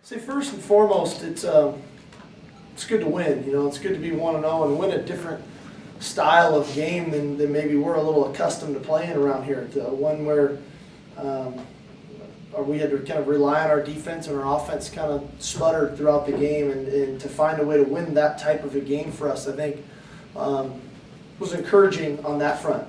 See, first and foremost, it's good to win. You know, it's good to be 1-0 and win a different style of game than maybe we're a little accustomed to playing around here. It's one where we had to kind of rely on our defense, and our offense kind of sputtered throughout the game. And to find a way to win that type of a game for us, I think, was encouraging on that front.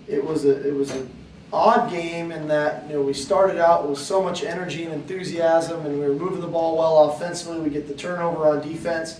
It was an odd game in that, you know, we started out with so much energy and enthusiasm, and we were moving the ball well offensively. We get the turnover on defense,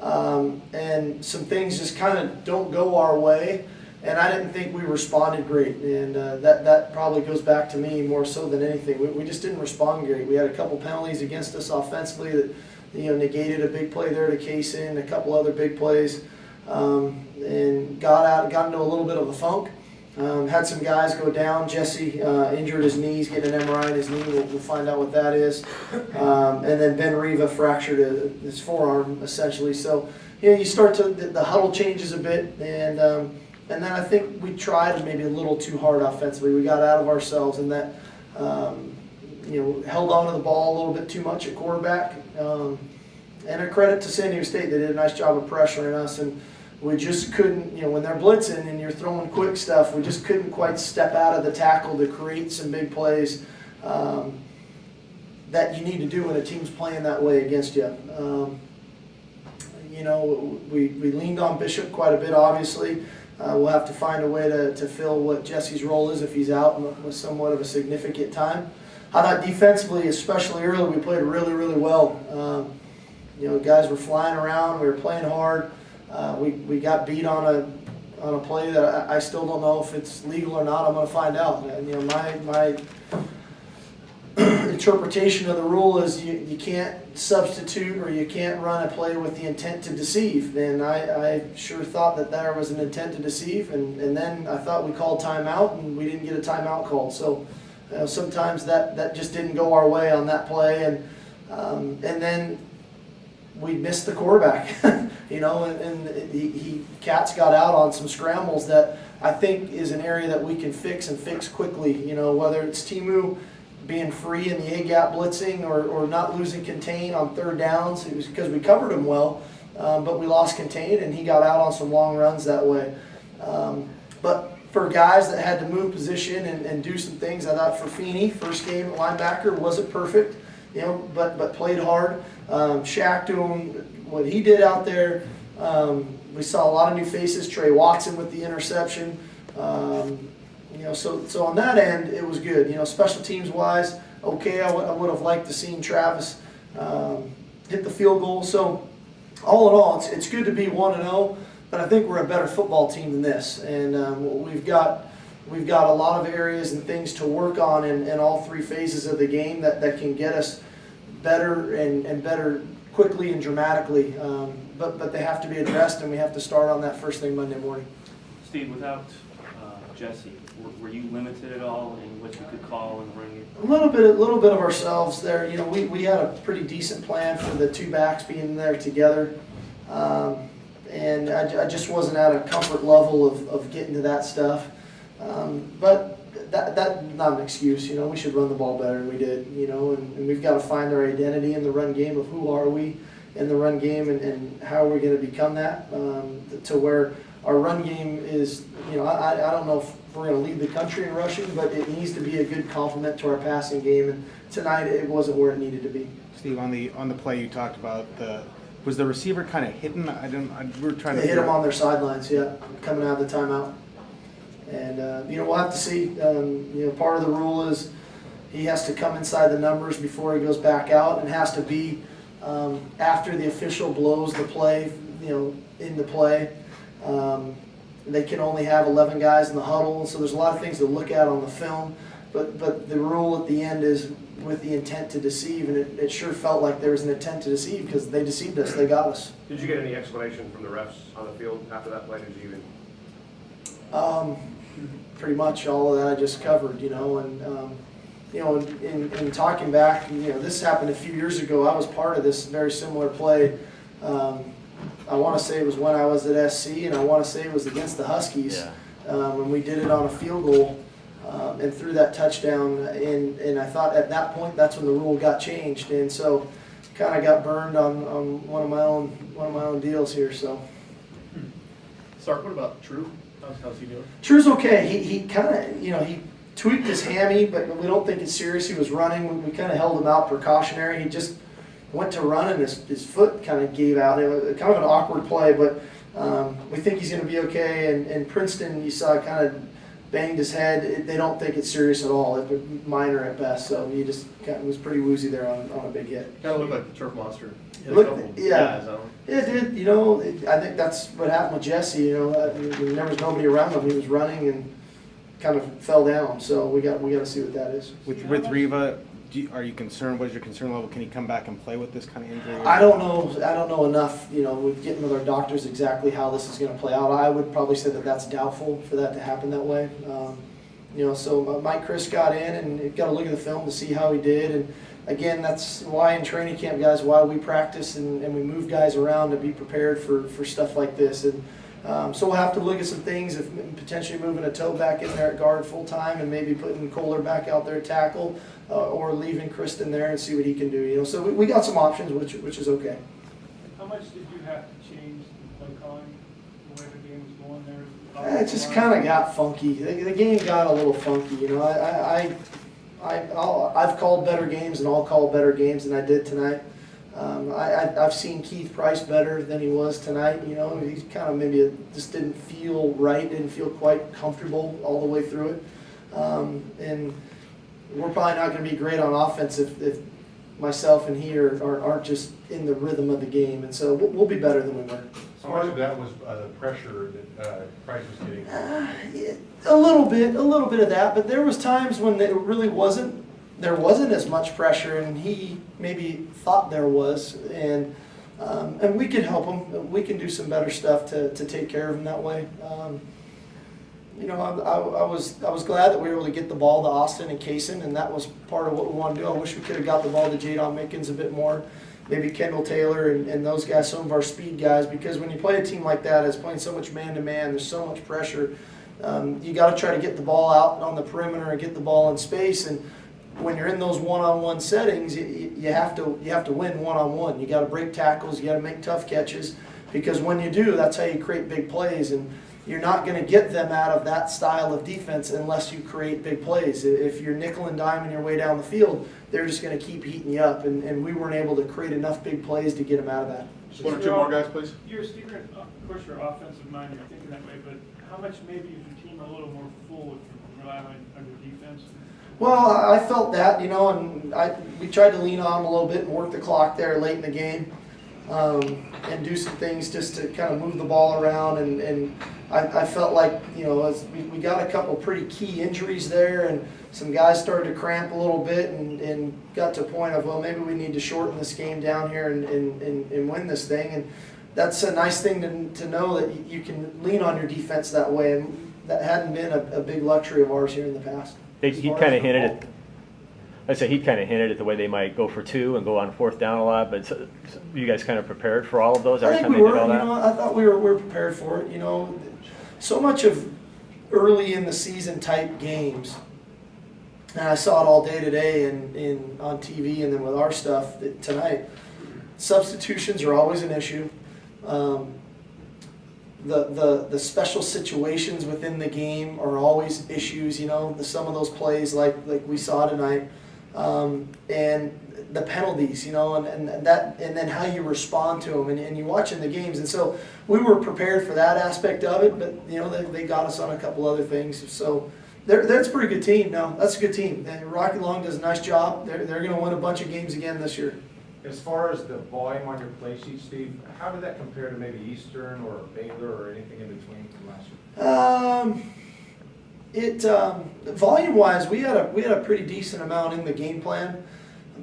and some things just kind of don't go our way. And I didn't think we responded great, and that probably goes back to me more so than anything. We just didn't respond great. We had a couple penalties against us offensively that, you know, negated a big play there to case in, a couple other big plays, and got into a little bit of a funk. Had some guys go down. Jesse injured his knees, getting an MRI in his knee. We'll find out what that is. And then Ben Riva fractured his forearm, essentially. So, you know, you start to, the huddle changes a bit, and then I think we tried maybe a little too hard offensively. We got out of ourselves, and that, you know, held on to the ball a little bit too much at quarterback. And a credit to San Diego State, they did a nice job of pressuring us, and we just couldn't, you know, when they're blitzing and you're throwing quick stuff, we just couldn't quite step out of the tackle to create some big plays that you need to do when a team's playing that way against you. You know, we leaned on Bishop quite a bit, obviously. We'll have to find a way to fill what Jesse's role is if he's out with somewhat of a significant time. I thought defensively, especially early, we played really, really well. You know, guys were flying around, we were playing hard. We got beat on a play that I still don't know if it's legal or not. I'm going to find out. And, you know, my interpretation of the rule is you can't substitute or you can't run a play with the intent to deceive. And I sure thought that there was an intent to deceive. And then I thought we called timeout, and we didn't get a timeout called. So, you know, sometimes that just didn't go our way on that play. And then we missed the quarterback, you know, and Katz got out on some scrambles that I think is an area that we can fix and fix quickly. You know, whether it's Timu being free in the A-gap blitzing or not losing contain on third downs. It was because we covered him well, but we lost contain, and he got out on some long runs that way. But for guys that had to move position and do some things, I thought for Feeney, first game at linebacker, wasn't perfect, you know, but played hard. Shaq doing what he did out there. We saw a lot of new faces. Trey Watson with the interception. You know, so on that end, it was good. You know, special teams wise, okay. I would have liked to seen Travis hit the field goal. So all in all, it's good to be 1-0. But I think we're a better football team than this, and we've got a lot of areas and things to work on in all three phases of the game that can get us better and better quickly and dramatically, but they have to be addressed, and we have to start on that first thing Monday morning. Steve, without Jesse, were you limited at all in what you could call in the run game? A little bit of ourselves there. You know, we had a pretty decent plan for the two backs being there together, and I just wasn't at a comfort level of getting to that stuff. But that's not an excuse. You know, we should run the ball better than we did. You know, and we've got to find our identity in the run game of who are we in the run game and how are we going to become that to where our run game is. You know, I don't know if we're going to lead the country in rushing, but it needs to be a good complement to our passing game. And tonight it wasn't where it needed to be. Steve, on the play you talked about, was the receiver kind of hidden? We were trying to hit him on their sidelines, yeah, coming out of the timeout. And you know, we'll have to see. You know, part of the rule is he has to come inside the numbers before he goes back out, and has to be after the official blows the play. You know, in the play. They can only have 11 guys in the huddle, so there's a lot of things to look at on the film. But the rule at the end is with the intent to deceive, and it sure felt like there was an intent to deceive because they deceived us. They got us. Did you get any explanation from the refs on the field after that play? Did you even? Pretty much all of that I just covered, you know, and you know, in talking back, you know, this happened a few years ago. I was part of this very similar play. I want to say it was when I was at SC, and I want to say it was against the Huskies. Yeah. When we did it on a field goal. and threw that touchdown. And I thought at that point that's when the rule got changed, and so kind of got burned on one of my own deals here. So. Sark, what about True? How's he doing? True's okay. He kind of, he tweaked his hammy, but we don't think it's serious. He was running. We kind of held him out precautionary. He just went to run and his foot kind of gave out. It was kind of an awkward play, but we think he's going to be okay. And Princeton, you saw, kind of banged his head. They don't think it's serious at all. It was minor at best. So he just was pretty woozy there on a big hit. Kind of looked like the turf monster. Yeah. It did. I think that's what happened with Jesse. There was nobody around him. He was running and kind of fell down. So we got to see what that is. With Riva, are you concerned? What is your concern level? Can he come back and play with this kind of injury? I don't know enough. With getting with our doctors exactly how this is going to play out. I would probably say that that's doubtful for that to happen that way. So Mike Chris got in and got to look at the film to see how he did. And again, that's why in training camp, guys, why we practice and we move guys around to be prepared for stuff like this. And so we'll have to look at some things, if potentially moving a toe back in there at guard full time and maybe putting Kohler back out there at tackle, or leaving Kristen there and see what he can do. So we got some options, which is okay. How much did you have to change the play calling, the way the game was going there? It just kind of got funky. The game got a little funky. I've called better games, and I'll call better games than I did tonight. I've seen Keith Price better than he was tonight. He's kind of maybe just didn't feel right, didn't feel quite comfortable all the way through it. And we're probably not going to be great on offense if myself and he aren't just in the rhythm of the game. And so we'll be better than we were. How much of that was the pressure that Price was getting? A little bit of that, but there was times when it really wasn't. There wasn't as much pressure, and he maybe thought there was, and we could help him. We can do some better stuff to take care of him that way. I was glad that we were able to get the ball to Austin and Kaysen, and that was part of what we wanted to do. I wish we could have got the ball to Jadon Mickens a bit more. Maybe Kendall Taylor and those guys, some of our speed guys, because when you play a team like that, it's playing so much man-to-man, there's so much pressure. You got to try to get the ball out on the perimeter and get the ball in space. And when you're in those one-on-one settings, you have to win one-on-one. You got to break tackles, you got to make tough catches, because when you do, that's how you create big plays. And you're not going to get them out of that style of defense unless you create big plays. If you're nickel and diming your way down the field, they're just going to keep heating you up, and we weren't able to create enough big plays to get them out of that. Just one or two more guys, please. Of course, your offensive mind, you're thinking that way, but how much maybe is your team a little more full if you rely on your defense? Well, I felt that, and we tried to lean on them a little bit and work the clock there late in the game, and do some things just to kind of move the ball around. And I felt like, as we got a couple pretty key injuries there, and some guys started to cramp a little bit, and got to a point of, well, maybe we need to shorten this game down here and win this thing. And that's a nice thing to know, that you can lean on your defense that way, and that hadn't been a big luxury of ours here in the past. He kind of hinted at. I'd say he kind of hinted at the way they might go for two and go on fourth down a lot. But so you guys kind of prepared for all of those every I think time we they did were. all that. I thought we were prepared for it. So much of early in the season type games, and I saw it all day today and on TV, and then with our stuff tonight. Substitutions are always an issue. The special situations within the game are always issues. Some of those plays like we saw tonight, and the penalties. And then how you respond to them, and you watching the games. And so we were prepared for that aspect of it, but they got us on a couple other things. So that's a pretty good team. No, that's a good team. And Rocky Long does a nice job. They're going to win a bunch of games again this year. As far as the volume on your play sheet, Steve, how did that compare to maybe Eastern or Baylor or anything in between from last year? Volume-wise, we had a pretty decent amount in the game plan.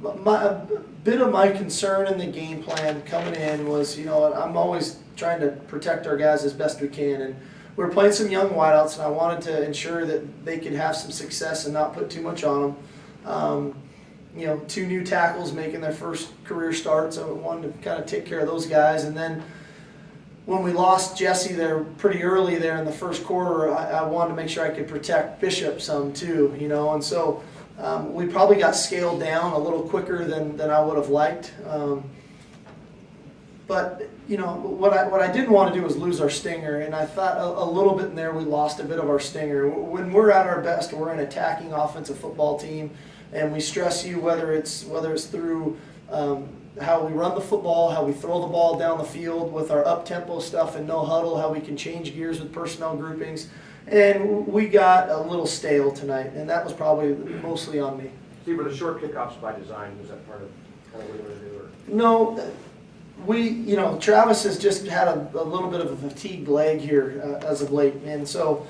A bit of my concern in the game plan coming in was, I'm always trying to protect our guys as best we can, and we were playing some young wideouts, and I wanted to ensure that they could have some success and not put too much on them. Two new tackles making their first career start, so I wanted to kind of take care of those guys. And then when we lost Jesse there pretty early there in the first quarter, I wanted to make sure I could protect Bishop some too, you know, and so we probably got scaled down a little quicker than I would have liked. But you know, what I didn't want to do was lose our stinger, and I thought a little bit in there we lost a bit of our stinger. When we're at our best, we're an attacking offensive football team, and we stress you whether it's through how we run the football, how we throw the ball down the field with our up-tempo stuff and no huddle, how we can change gears with personnel groupings. And we got a little stale tonight, and that was probably mostly on me. Steve, were the short kickoffs by design, was that part of kind of what you were going to do? Or? No, you know, Travis has just had a little bit of a fatigued leg here as of late, and so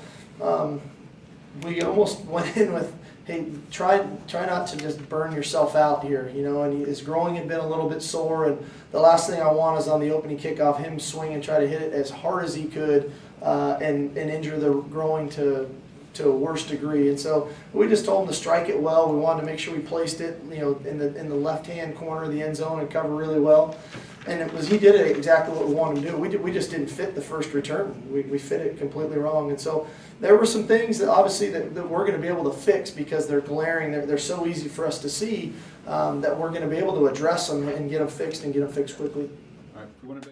we almost went in with, hey, try not to just burn yourself out here, you know, and his groin had been a little bit sore, and the last thing I want is on the opening kickoff, him swing and try to hit it as hard as he could and injure the groin to a worse degree. And so we just told him to strike it well. We wanted to make sure we placed it, you know, in the left-hand corner of the end zone and cover really well. And he did it exactly what we wanted to do. We just didn't fit the first return. We fit it completely wrong. And so there were some things that obviously that we're going to be able to fix because they're glaring. They're so easy for us to see that we're going to be able to address them and get them fixed quickly. All right.